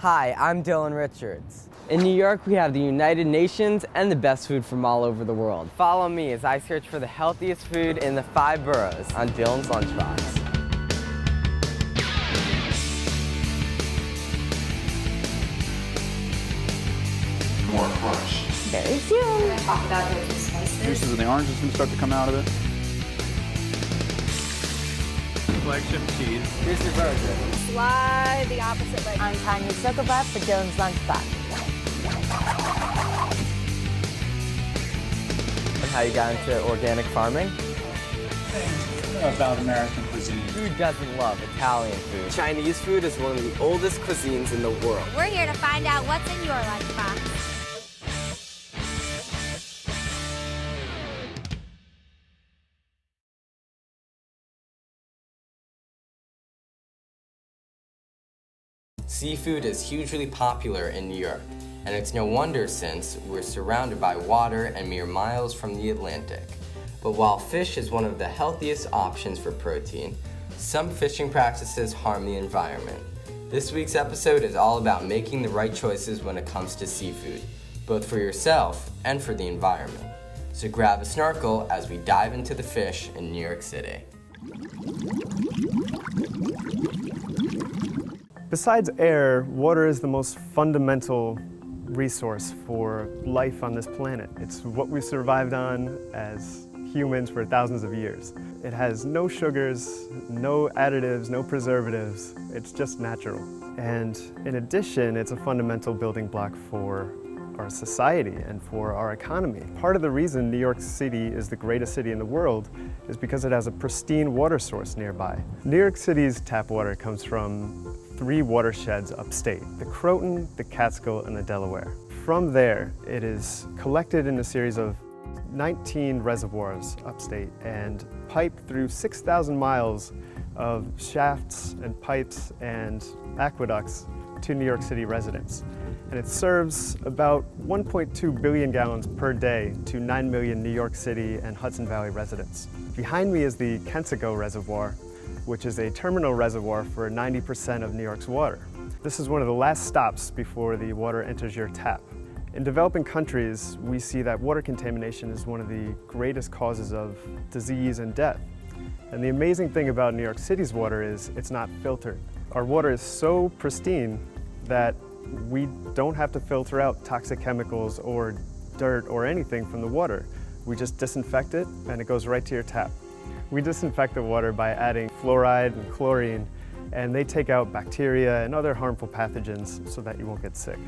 Hi, I'm Dylan Richards. In New York, we have the United Nations and the best food from all over the world. Follow me as I search for the healthiest food in the 5 boroughs on Dylan's Lunchbox. More crunch. Very soon. Talk about those spices. Juices of the oranges going to start to come out of it. Flagship cheese. Here's your burger. Slide the opposite way. I'm Tanya Zuckerberg for Dylan's Lunchbox. And how you got into organic farming? About American cuisine. Who doesn't love Italian food? Chinese food is one of the oldest cuisines in the world. We're here to find out what's in your lunchbox. Seafood is hugely popular in New York, and it's no wonder since we're surrounded by water and mere miles from the Atlantic. But while fish is one of the healthiest options for protein, some fishing practices harm the environment. This week's episode is all about making the right choices when it comes to seafood, both for yourself and for the environment. So grab a snorkel as we dive into the fish in New York City. Besides air, water is the most fundamental resource for life on this planet. It's what we've survived on as humans for thousands of years. It has no sugars, no additives, no preservatives. It's just natural. And in addition, it's a fundamental building block for our society and for our economy. Part of the reason New York City is the greatest city in the world is because it has a pristine water source nearby. New York City's tap water comes from 3 watersheds upstate: the Croton, the Catskill, and the Delaware. From there, it is collected in a series of 19 reservoirs upstate and piped through 6,000 miles of shafts and pipes and aqueducts to New York City residents. And it serves about 1.2 billion gallons per day to 9 million New York City and Hudson Valley residents. Behind me is the Kensico Reservoir, which is a terminal reservoir for 90% of New York's water. This is one of the last stops before the water enters your tap. In developing countries, we see that water contamination is one of the greatest causes of disease and death. And the amazing thing about New York City's water is it's not filtered. Our water is so pristine that we don't have to filter out toxic chemicals or dirt or anything from the water. We just disinfect it and it goes right to your tap. We disinfect the water by adding fluoride and chlorine, and they take out bacteria and other harmful pathogens so that you won't get sick.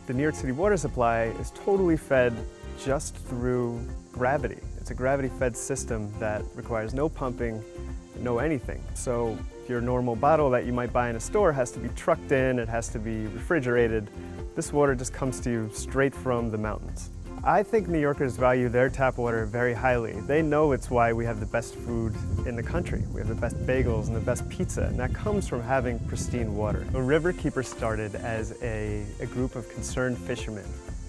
The New York City water supply is totally fed just through gravity. It's a gravity-fed system that requires no pumping, no anything. So your normal bottle that you might buy in a store has to be trucked in, it has to be refrigerated. This water just comes to you straight from the mountains. I think New Yorkers value their tap water very highly. They know it's why we have the best food in the country. We have the best bagels and the best pizza, and that comes from having pristine water. The River Keepers started as a group of concerned fishermen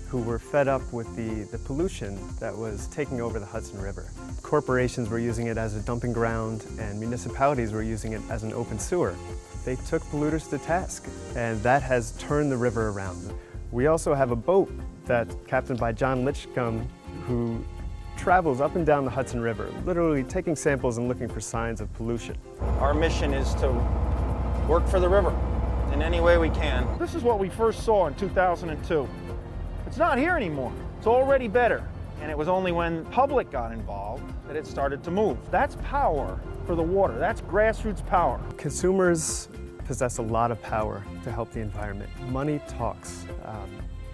who were fed up with the pollution that was taking over the Hudson River. Corporations were using it as a dumping ground, and municipalities were using it as an open sewer. They took polluters to task, and that has turned the river around. We also have a boat that's captained by John Litchcomb, who travels up and down the Hudson River, literally taking samples and looking for signs of pollution. Our mission is to work for the river in any way we can. This is what we first saw in 2002. It's not here anymore. It's already better. And it was only when the public got involved that it started to move. That's power for the water. That's grassroots power. Consumers possess a lot of power to help the environment. Money talks.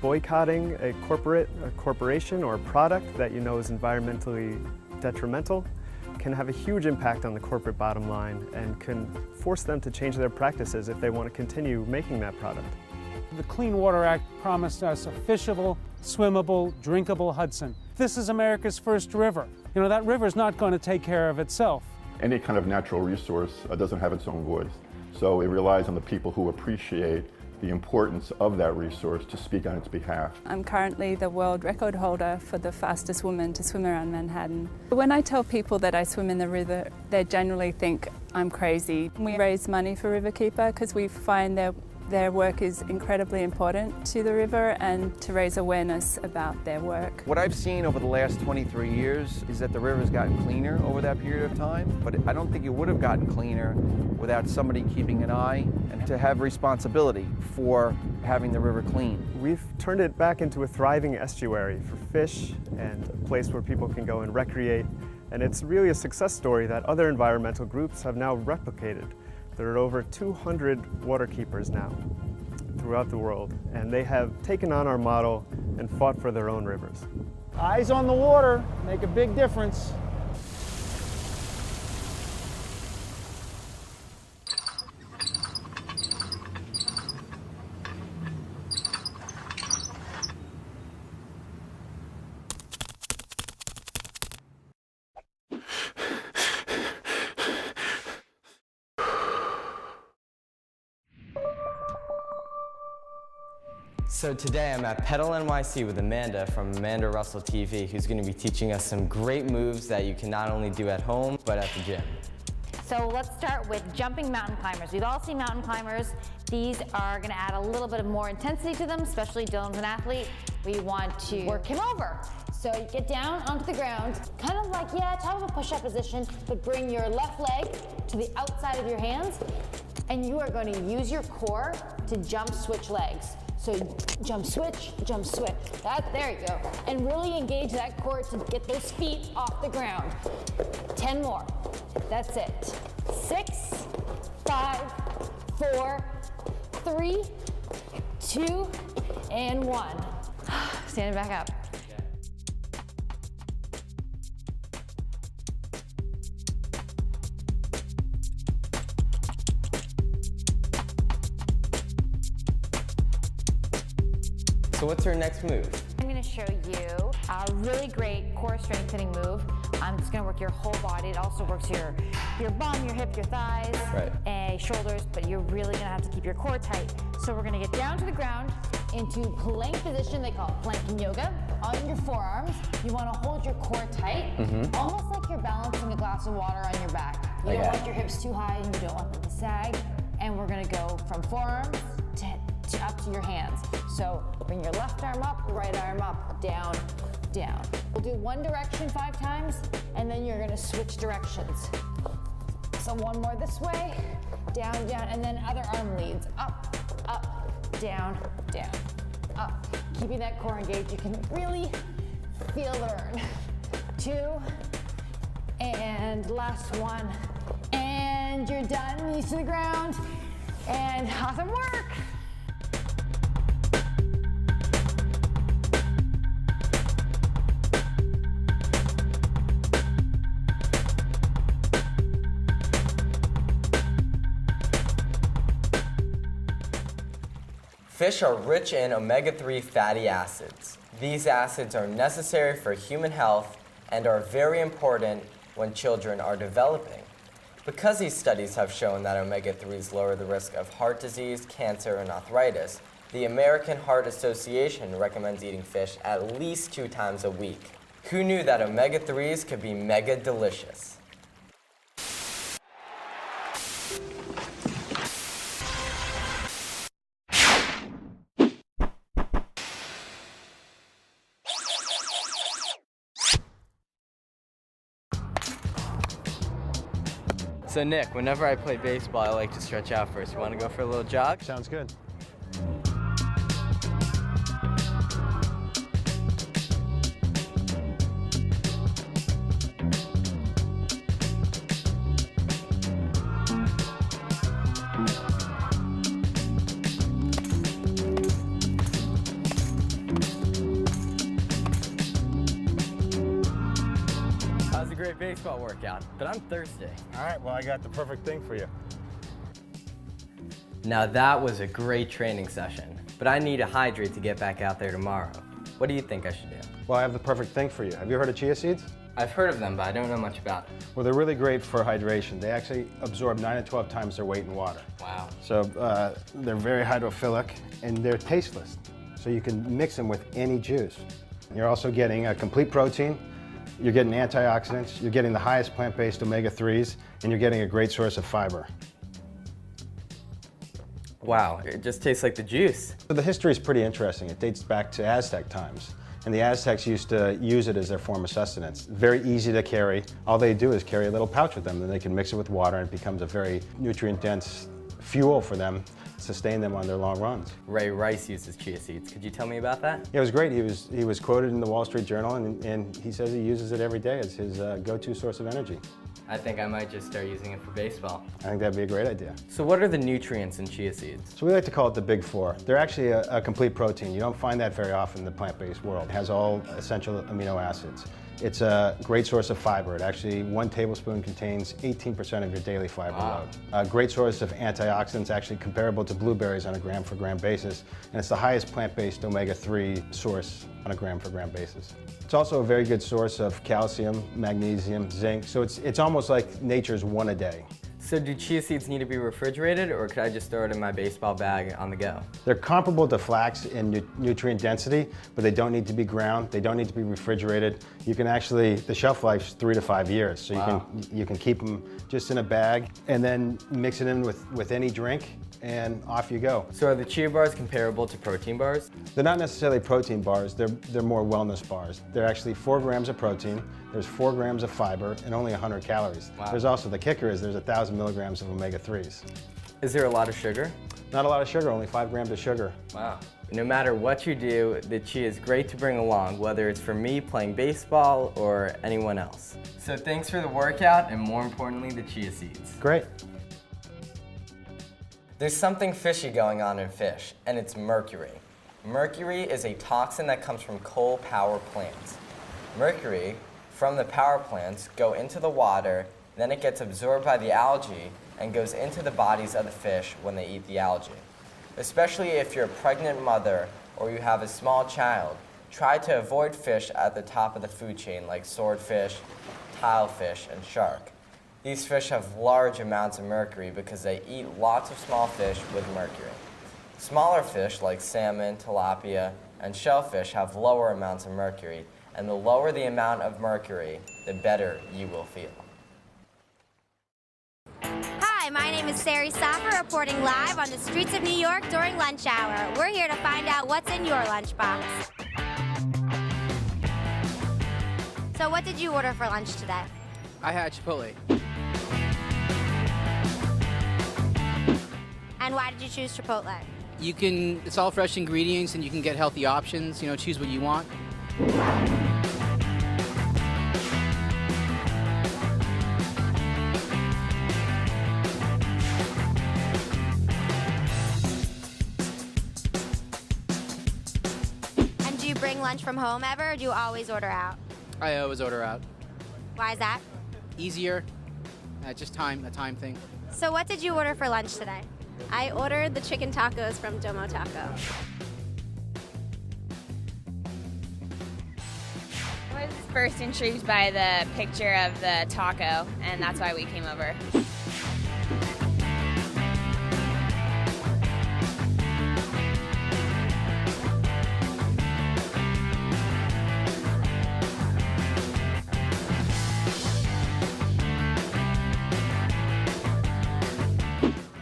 Boycotting a corporation or a product that you know is environmentally detrimental can have a huge impact on the corporate bottom line and can force them to change their practices if they want to continue making that product. The Clean Water Act promised us a fishable, swimmable, drinkable Hudson. This is America's first river. You know, that river's not going to take care of itself. Any kind of natural resource doesn't have its own voice. So it relies on the people who appreciate the importance of that resource to speak on its behalf. I'm currently the world record holder for the fastest woman to swim around Manhattan. When I tell people that I swim in the river, they generally think I'm crazy. We raise money for Riverkeeper because we find that Their work is incredibly important to the river and to raise awareness about their work. What I've seen over the last 23 years is that the river's gotten cleaner over that period of time, but I don't think it would have gotten cleaner without somebody keeping an eye and to have responsibility for having the river clean. We've turned it back into a thriving estuary for fish and a place where people can go and recreate. And it's really a success story that other environmental groups have now replicated. There are over 200 waterkeepers now throughout the world, and they have taken on our model and fought for their own rivers. Eyes on the water make a big difference. So today I'm at Pedal NYC with Amanda from Amanda Russell TV, who's going to be teaching us some great moves that you can not only do at home, but at the gym. So let's start with jumping mountain climbers. We've all seen mountain climbers. These are going to add a little bit of more intensity to them, especially Dylan's an athlete. We want to work him over. So you get down onto the ground, kind of like, top of a push-up position, but bring your left leg to the outside of your hands, and you are going to use your core to jump switch legs. So jump switch, there you go. And really engage that core to get those feet off the ground. 10 more, that's it. 6, 5, 4, 3, 2, and 1. Stand back up. So what's our next move? I'm going to show you a really great core strengthening move. It's going to work your whole body. It also works your bum, your hip, your thighs, and shoulders, but you're really going to have to keep your core tight. So we're going to get down to the ground into plank position. They call it planking yoga. On your forearms, you want to hold your core tight, almost like you're balancing a glass of water on your back. You don't want your hips too high and you don't want them to sag. And we're going to go from forearms to up to your hands. So bring your left arm up, right arm up, down, down. We'll do one direction 5 times, and then you're gonna switch directions. So one more this way, down, down, and then other arm leads. Up, up, down, down, up. Keeping that core engaged, you can really feel the burn. 2, and last one. And you're done, knees to the ground, and awesome work. Fish are rich in omega-3 fatty acids. These acids are necessary for human health and are very important when children are developing. Because these studies have shown that omega-3s lower the risk of heart disease, cancer, and arthritis, the American Heart Association recommends eating fish at least 2 times a week. Who knew that omega-3s could be mega delicious? So Nick, whenever I play baseball, I like to stretch out first. You want to go for a little jog? Sounds good. Great baseball workout, but I'm thirsty. All right, well, I got the perfect thing for you. Now that was a great training session, but I need to hydrate to get back out there tomorrow. What do you think I should do? Well, I have the perfect thing for you. Have you heard of chia seeds? I've heard of them, but I don't know much about it. Well, they're really great for hydration. They actually absorb 9 to 12 times their weight in water. Wow. So they're very hydrophilic, and they're tasteless. So you can mix them with any juice. You're also getting a complete protein. You're getting antioxidants, you're getting the highest plant-based omega-3s, and you're getting a great source of fiber. Wow, it just tastes like the juice. So the history is pretty interesting. It dates back to Aztec times. And the Aztecs used to use it as their form of sustenance. Very easy to carry. All they do is carry a little pouch with them, then they can mix it with water and it becomes a very nutrient-dense fuel for them, sustain them on their long runs. Ray Rice uses chia seeds. Could you tell me about that? Yeah, it was great. He was quoted in the Wall Street Journal and he says he uses it every day as his go-to source of energy. I think I might just start using it for baseball. I think that'd be a great idea. So what are the nutrients in chia seeds? So we like to call it the big four. They're actually a complete protein. You don't find that very often in the plant-based world. It has all essential amino acids. It's a great source of fiber. It actually, 1 tablespoon contains 18% of your daily fiber load. A great source of antioxidants, actually comparable to blueberries on a gram-for-gram basis. And it's the highest plant-based omega-3 source on a gram-for-gram basis. It's also a very good source of calcium, magnesium, zinc. So it's almost like nature's one a day. So do chia seeds need to be refrigerated, or could I just throw it in my baseball bag on the go? They're comparable to flax in nutrient density, but they don't need to be ground. They don't need to be refrigerated. You can actually, the shelf life's 3 to 5 years. So you can keep them just in a bag and then mix it in with any drink and off you go. So are the chia bars comparable to protein bars? They're not necessarily protein bars, they're more wellness bars. They're actually 4 grams of protein, there's 4 grams of fiber, and only 100 calories. Wow. There's also, the kicker is there's 1,000 milligrams of omega-3s. Is there a lot of sugar? Not a lot of sugar, only 5 grams of sugar. Wow. No matter what you do, the chia is great to bring along, whether it's for me playing baseball or anyone else. So thanks for the workout and more importantly, the chia seeds. Great. There's something fishy going on in fish, and it's mercury. Mercury is a toxin that comes from coal power plants. Mercury from the power plants go into the water, then it gets absorbed by the algae and goes into the bodies of the fish when they eat the algae. Especially if you're a pregnant mother or you have a small child, try to avoid fish at the top of the food chain like swordfish, tilefish, and shark. These fish have large amounts of mercury because they eat lots of small fish with mercury. Smaller fish like salmon, tilapia, and shellfish have lower amounts of mercury, and the lower the amount of mercury, the better you will feel. Hi, my name is Sari Safa, reporting live on the streets of New York during lunch hour. We're here to find out what's in your lunchbox. So what did you order for lunch today? I had Chipotle. And why did you choose Chipotle? It's all fresh ingredients and you can get healthy options, choose what you want. And do you bring lunch from home ever, or do you always order out? I always order out. Why is that? Easier, just a time thing. So what did you order for lunch today? I ordered the chicken tacos from Domo Taco. I was first intrigued by the picture of the taco, and that's why we came over.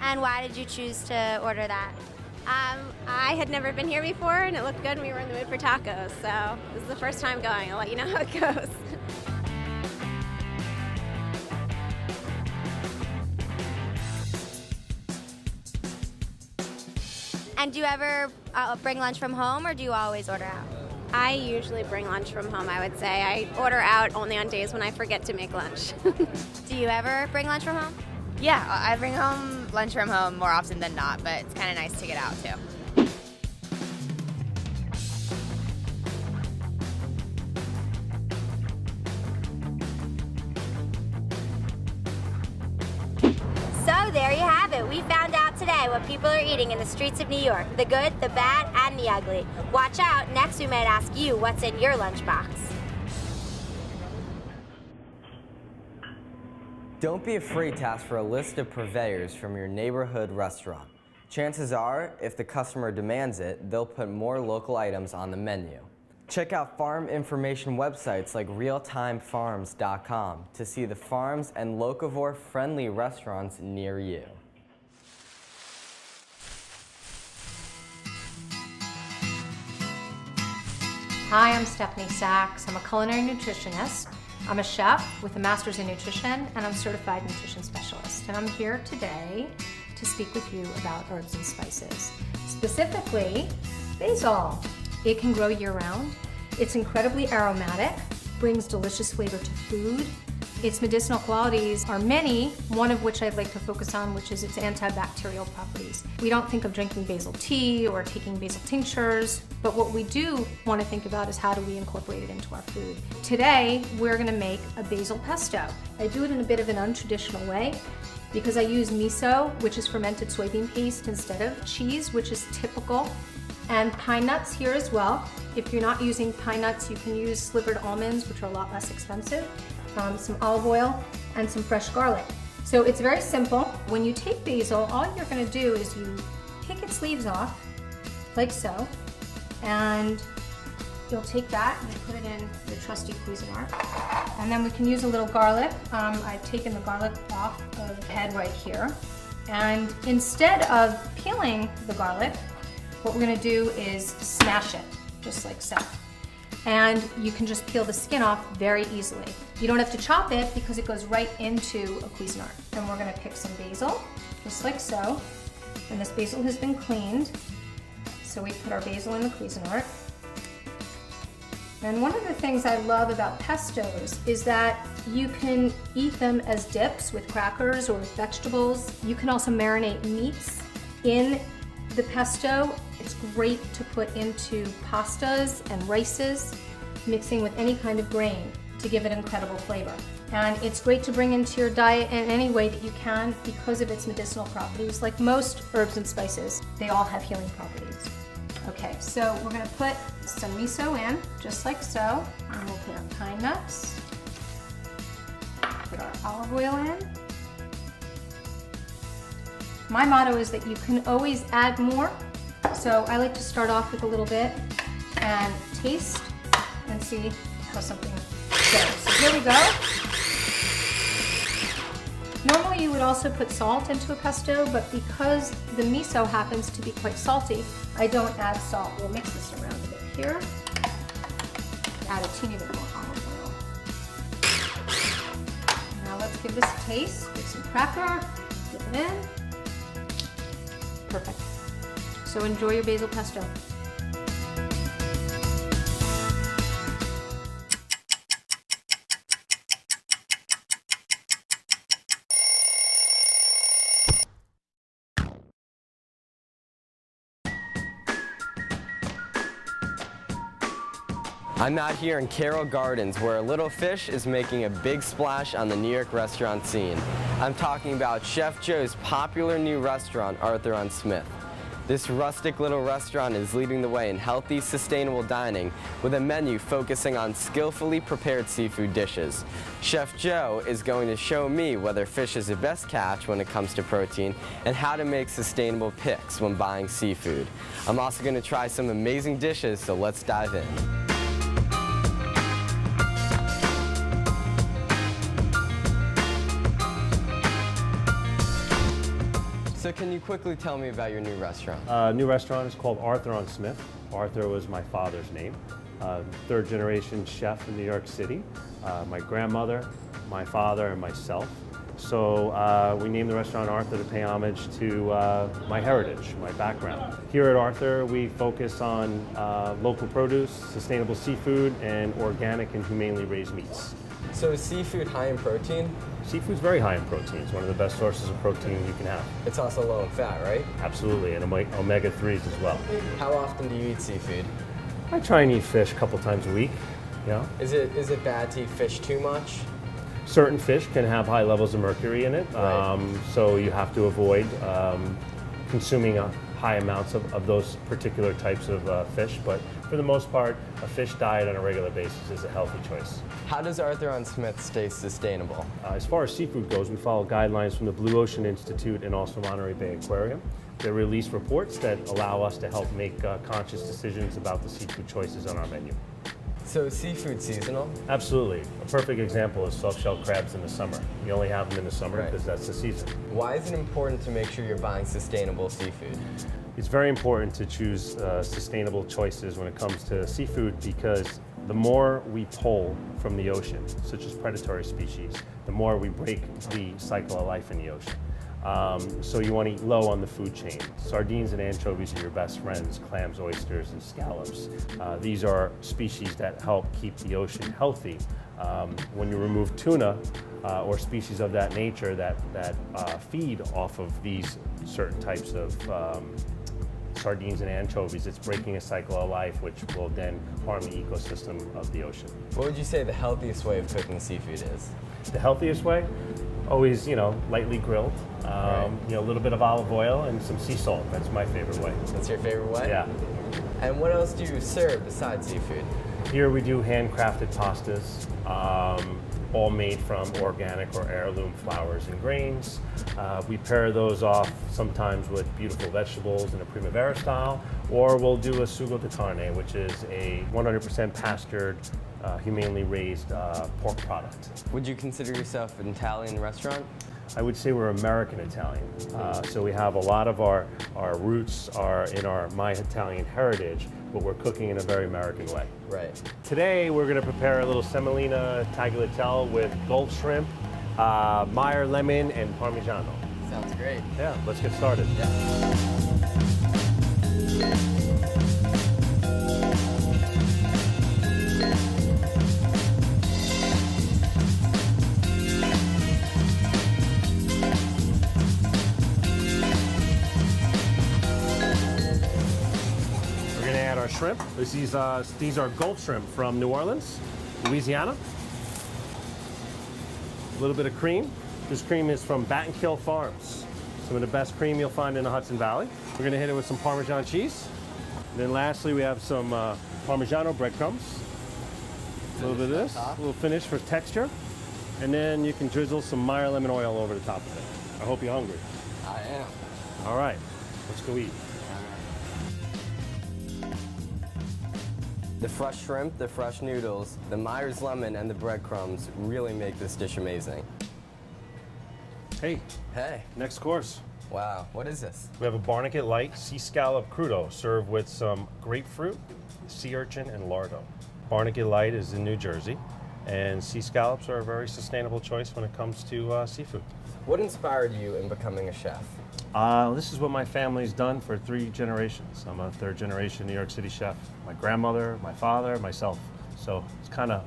And why did you choose to order that? I had never been here before, and it looked good, and we were in the mood for tacos, so this is the first time going. I'll let you know how it goes. And do you ever bring lunch from home, or do you always order out? I usually bring lunch from home, I would say. I order out only on days when I forget to make lunch. Do you ever bring lunch from home? Yeah, I bring home lunch from home more often than not, but it's kind of nice to get out too. So there you have it. We found out today what people are eating in the streets of New York. The good, the bad, and the ugly. Watch out, next we might ask you what's in your lunchbox. Don't be afraid to ask for a list of purveyors from your neighborhood restaurant. Chances are, if the customer demands it, they'll put more local items on the menu. Check out farm information websites like realtimefarms.com to see the farms and locavore-friendly restaurants near you. Hi, I'm Stephanie Sachs. I'm a culinary nutritionist. I'm a chef with a master's in nutrition, and I'm a certified nutrition specialist. And I'm here today to speak with you about herbs and spices. Specifically, basil. It can grow year-round. It's incredibly aromatic, brings delicious flavor to food. Its medicinal qualities are many, one of which I'd like to focus on, which is its antibacterial properties. We don't think of drinking basil tea or taking basil tinctures, but what we do want to think about is how do we incorporate it into our food. Today, we're going to make a basil pesto. I do it in a bit of an untraditional way because I use miso, which is fermented soybean paste, instead of cheese, which is typical, and pine nuts here as well. If you're not using pine nuts, you can use slivered almonds, which are a lot less expensive. Some olive oil, and some fresh garlic. So it's very simple. When you take basil, all you're going to do is you pick its leaves off, like so, and you'll take that and you put it in your trusty Cuisinart. And then we can use a little garlic. I've taken the garlic off of the head right here. And instead of peeling the garlic, what we're going to do is smash it, just like so. And you can just peel the skin off very easily. You don't have to chop it because it goes right into a Cuisinart. And we're gonna pick some basil, just like so. And this basil has been cleaned. So we put our basil in the Cuisinart. And one of the things I love about pestos is that you can eat them as dips with crackers or with vegetables. You can also marinate meats in the pesto. It's great to put into pastas and rices, mixing with any kind of grain to give it incredible flavor. And it's great to bring into your diet in any way that you can because of its medicinal properties. Like most herbs and spices, they all have healing properties. Okay, so we're gonna put some miso in, just like so. And we'll put our pine nuts, put our olive oil in. My motto is that you can always add more. So I like to start off with a little bit and taste and see how something goes. So here we go. Normally you would also put salt into a pesto, but because the miso happens to be quite salty, I don't add salt. We'll mix this around a bit here. Add a teeny bit more olive oil. Now let's give this a taste. Give some cracker, dip it in. Perfect. So enjoy your basil pesto. I'm out here in Carroll Gardens where a little fish is making a big splash on the New York restaurant scene. I'm talking about Chef Joe's popular new restaurant, Arthur on Smith. This rustic little restaurant is leading the way in healthy, sustainable dining with a menu focusing on skillfully prepared seafood dishes. Chef Joe is going to show me whether fish is the best catch when it comes to protein and how to make sustainable picks when buying seafood. I'm also going to try some amazing dishes, so let's dive in. So can you quickly tell me about your new restaurant? New restaurant is called Arthur on Smith. Arthur was my father's name. Third generation chef in New York City. My grandmother, my father, and myself. So we named the restaurant Arthur to pay homage to my heritage, my background. Here at Arthur, we focus on local produce, sustainable seafood, and organic and humanely raised meats. So is seafood high in protein? Seafood's very high in protein. It's one of the best sources of protein you can have. It's also low in fat, right? Absolutely, and omega-3s as well. How often do you eat seafood? I try and eat fish a couple times a week. Yeah. Is it bad to eat fish too much? Certain fish can have high levels of mercury in it, Right. so you have to avoid consuming high amounts of those particular types of fish. But for the most part, a fish diet on a regular basis is a healthy choice. How does Arthur on Smith stay sustainable? As far as seafood goes, we follow guidelines from the Blue Ocean Institute and also Monterey Bay Aquarium. They release reports that allow us to help make conscious decisions about the seafood choices on our menu. So is seafood seasonal? Absolutely. A perfect example is soft-shell crabs in the summer. You only have them in the summer Right. because that's the season. Why is it important to make sure you're buying sustainable seafood? It's very important to choose sustainable choices when it comes to seafood because the more we pull from the ocean, such as predatory species, the more we break the cycle of life in the ocean. So you want to eat low on the food chain. Sardines and anchovies are your best friends, clams, oysters, and scallops. These are species that help keep the ocean healthy. When you remove tuna or species of that nature that feed off of these certain types of sardines and anchovies, it's breaking a cycle of life, which will then harm the ecosystem of the ocean. What would you say the healthiest way of cooking seafood is? The healthiest way? Always, lightly grilled. A little bit of olive oil and some sea salt. That's my favorite way. That's your favorite way? Yeah. And what else do you serve besides seafood? Here we do handcrafted pastas, all made from organic or heirloom flours and grains. We pair those off sometimes with beautiful vegetables in a primavera style, or we'll do a sugo de carne, which is a 100% pastured, humanely raised pork product. Would you consider yourself an Italian restaurant? I would say we're American Italian. So we have a lot of our roots are in my Italian heritage, but we're cooking in a very American way. Right. Today we're going to prepare a little semolina tagliatelle with Gulf shrimp, Meyer lemon, and Parmigiano. Sounds great. Yeah, let's get started. Our shrimp. These are Gulf shrimp from New Orleans, Louisiana. A little bit of cream. This cream is from Battenkill Farms. Some of the best cream you'll find in the Hudson Valley. We're going to hit it with some Parmesan cheese. And then lastly, we have some Parmigiano breadcrumbs. A little bit of this, a little finish for texture. And then you can drizzle some Meyer lemon oil over the top of it. I hope you're hungry. I am. All right, let's go eat. The fresh shrimp, the fresh noodles, the Meyer's lemon, and the breadcrumbs really make this dish amazing. Hey. Hey. Next course. Wow, what is this? We have a Barnegat Light sea scallop crudo served with some grapefruit, sea urchin, and lardo. Barnegat Light is in New Jersey, and sea scallops are a very sustainable choice when it comes to seafood. What inspired you in becoming a chef? This is what my family's done for 3 generations. I'm a 3rd generation New York City chef. My grandmother, my father, myself. So it's kind of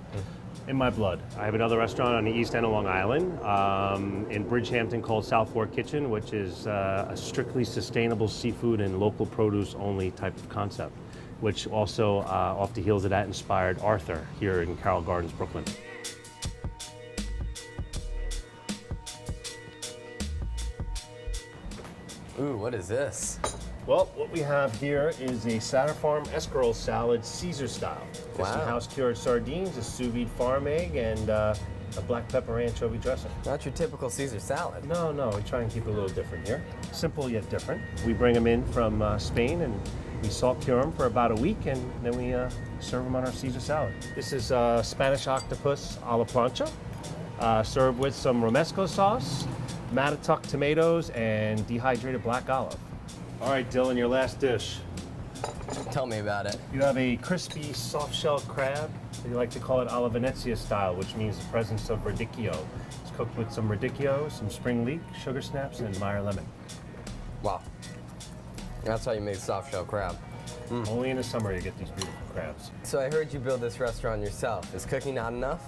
in my blood. I have another restaurant on the East End of Long Island in Bridgehampton called South Fork Kitchen, which is a strictly sustainable seafood and local produce only type of concept, which also off the heels of that inspired Arthur here in Carroll Gardens, Brooklyn. Ooh, what is this? Well, what we have here is a Satter Farm escarole salad, Caesar style. There's some house-cured sardines, a sous vide farm egg, and a black pepper anchovy dressing. Not your typical Caesar salad. No, we try and keep it a little different here. Simple yet different. We bring them in from Spain and we salt cure them for about a week, and then we serve them on our Caesar salad. This is Spanish octopus a la plancha, served with some romesco sauce, Mattituck tomatoes, and dehydrated black olive. All right, Dylan, your last dish. Tell me about it. You have a crispy soft-shelled crab. We like to call it alla Venezia style, which means the presence of radicchio. It's cooked with some radicchio, some spring leek, sugar snaps, and Meyer lemon. Wow. That's how you make soft-shell crab. Only in the summer you get these beautiful crabs. So I heard you build this restaurant yourself. Is cooking not enough?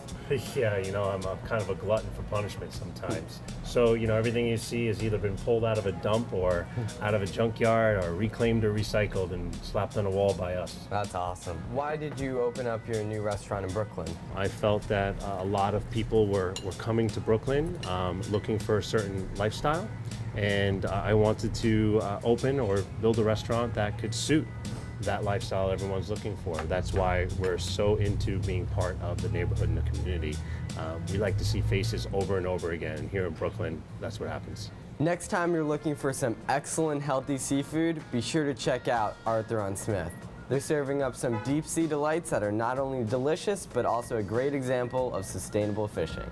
Yeah, I'm a kind of a glutton for punishment sometimes. So, everything you see has either been pulled out of a dump or out of a junkyard or reclaimed or recycled and slapped on a wall by us. That's awesome. Why did you open up your new restaurant in Brooklyn? I felt that a lot of people were coming to Brooklyn looking for a certain lifestyle, and I wanted to open or build a restaurant that could suit that lifestyle everyone's looking for. That's why we're so into being part of the neighborhood and the community. We like to see faces over and over again. Here in Brooklyn, that's what happens. Next time you're looking for some excellent healthy seafood, be sure to check out Arthur on Smith. They're serving up some deep sea delights that are not only delicious, but also a great example of sustainable fishing.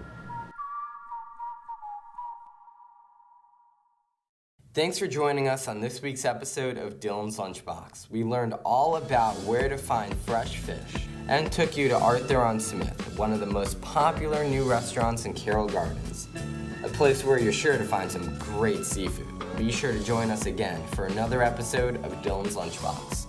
Thanks for joining us on this week's episode of Dylan's Lunchbox. We learned all about where to find fresh fish and took you to Arthur on Smith, one of the most popular new restaurants in Carroll Gardens, a place where you're sure to find some great seafood. Be sure to join us again for another episode of Dylan's Lunchbox.